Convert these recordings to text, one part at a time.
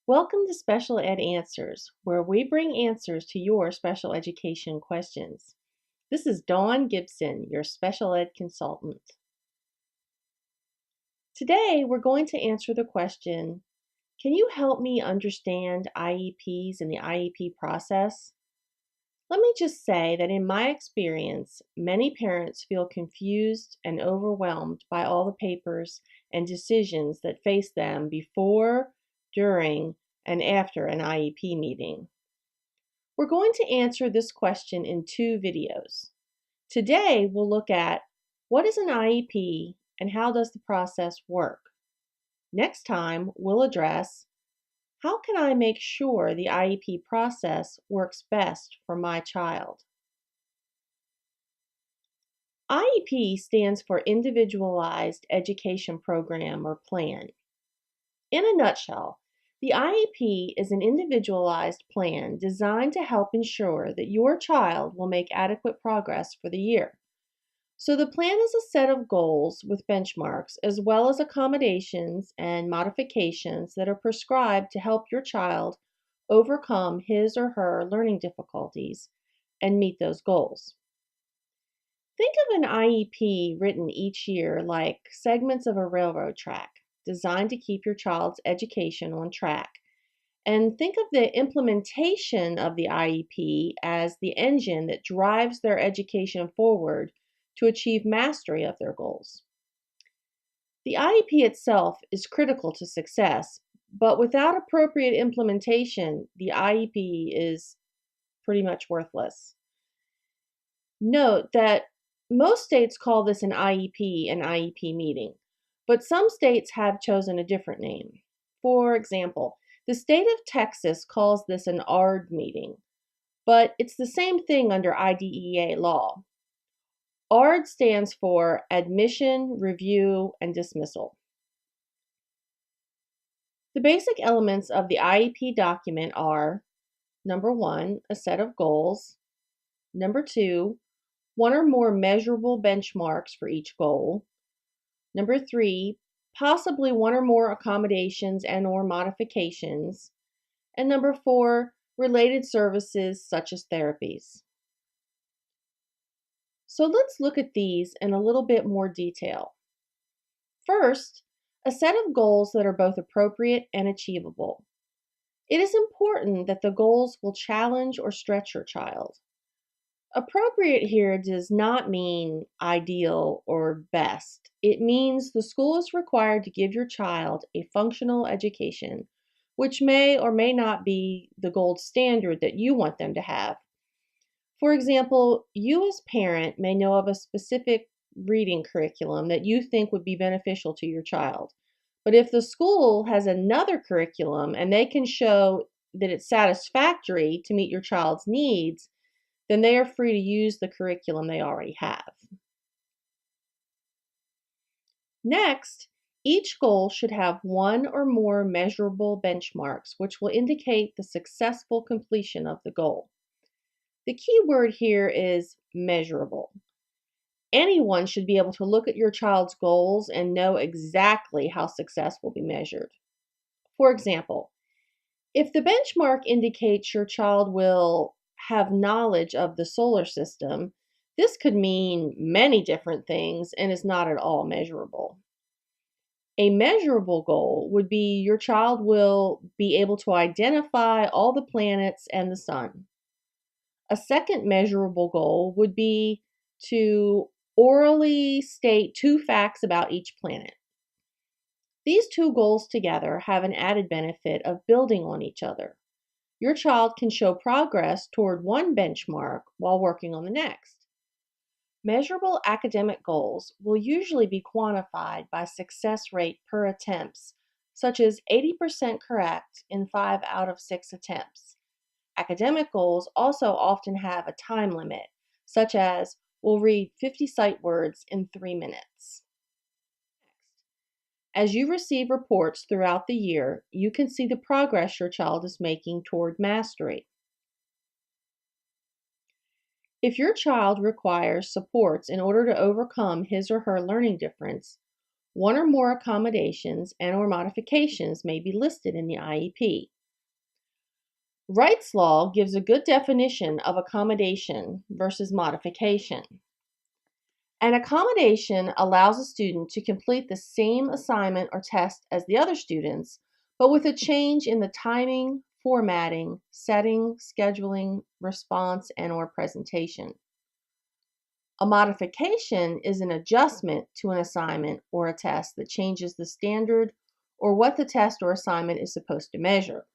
Welcome to Special Ed Answers, where we bring answers to your special education questions. This is Dawn Gibson, your special ed consultant. Today, we're going to answer the question, can you help me understand IEPs and the IEP process? Let me just say that in my experience, many parents feel confused and overwhelmed by all the papers and decisions that face them before, during, and after an IEP meeting. We're going to answer this question in two videos. Today, we'll look at what is an IEP and how does the process work. Next time, we'll address how can I make sure the IEP process works best for my child. IEP stands for Individualized Education Program or Plan. In a nutshell, the IEP is an individualized plan designed to help ensure that your child will make adequate progress for the year. So the plan is a set of goals with benchmarks as well as accommodations and modifications that are prescribed to help your child overcome his or her learning difficulties and meet those goals. Think of an IEP written each year like segments of a railroad track designed to keep your child's education on track. And think of the implementation of the IEP as the engine that drives their education forward to achieve mastery of their goals. The IEP itself is critical to success, but without appropriate implementation, the IEP is pretty much worthless. Note that most states call this an IEP meeting, but some states have chosen a different name. For example, the state of Texas calls this an ARD meeting, but it's the same thing under IDEA law. ARD stands for Admission, Review, and Dismissal. The basic elements of the IEP document are, number 1, a set of goals, number 2, one or more measurable benchmarks for each goal, number 3, possibly one or more accommodations and or modifications, and number 4, related services such as therapies. So let's look at these in a little bit more detail. First, a set of goals that are both appropriate and achievable. It is important that the goals will challenge or stretch your child. Appropriate here does not mean ideal or best. It means the school is required to give your child a functional education, which may or may not be the gold standard that you want them to have. For example, you as parent may know of a specific reading curriculum that you think would be beneficial to your child. But if the school has another curriculum and they can show that it's satisfactory to meet your child's needs, then they are free to use the curriculum they already have. Next, each goal should have one or more measurable benchmarks, which will indicate the successful completion of the goal. The key word here is measurable. Anyone should be able to look at your child's goals and know exactly how success will be measured. For example, if the benchmark indicates your child will have knowledge of the solar system, this could mean many different things and is not at all measurable. A measurable goal would be your child will be able to identify all the planets and the sun. A second measurable goal would be to orally state 2 facts about each planet. These 2 goals together have an added benefit of building on each other. Your child can show progress toward one benchmark while working on the next. Measurable academic goals will usually be quantified by success rate per attempts, such as 80% correct in 5 out of 6 attempts. Academic goals also often have a time limit, such as we'll read 50 sight words in 3 minutes. As you receive reports throughout the year, you can see the progress your child is making toward mastery. If your child requires supports in order to overcome his or her learning difference, one or more accommodations and or modifications may be listed in the IEP. Wright's law gives a good definition of accommodation versus modification. An accommodation allows a student to complete the same assignment or test as the other students, but with a change in the timing, formatting, setting, scheduling, response, and/or presentation. A modification is an adjustment to an assignment or a test that changes the standard or what the test or assignment is supposed to measure.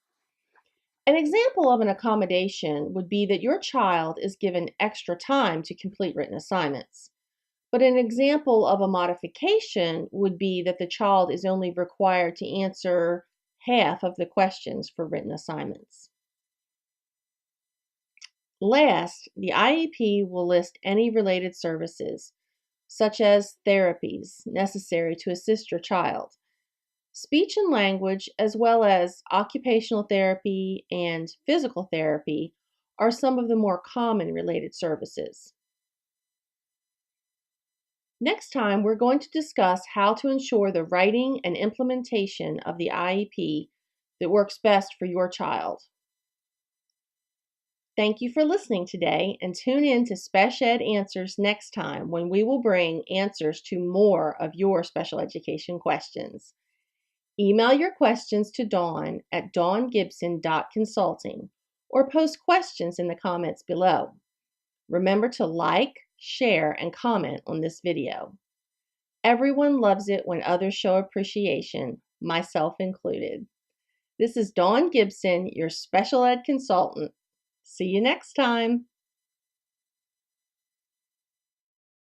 An example of an accommodation would be that your child is given extra time to complete written assignments. But an example of a modification would be that the child is only required to answer half of the questions for written assignments. Last, the IEP will list any related services, such as therapies necessary to assist your child. Speech and language, as well as occupational therapy and physical therapy, are some of the more common related services. Next time, we're going to discuss how to ensure the writing and implementation of the IEP that works best for your child. Thank you for listening today, and tune in to Special Ed Answers next time when we will bring answers to more of your special education questions. Email your questions to Dawn at dawngibson.consulting or post questions in the comments below. Remember to like, share, and comment on this video. Everyone loves it when others show appreciation, myself included. This is Dawn Gibson, your special ed consultant. See you next time.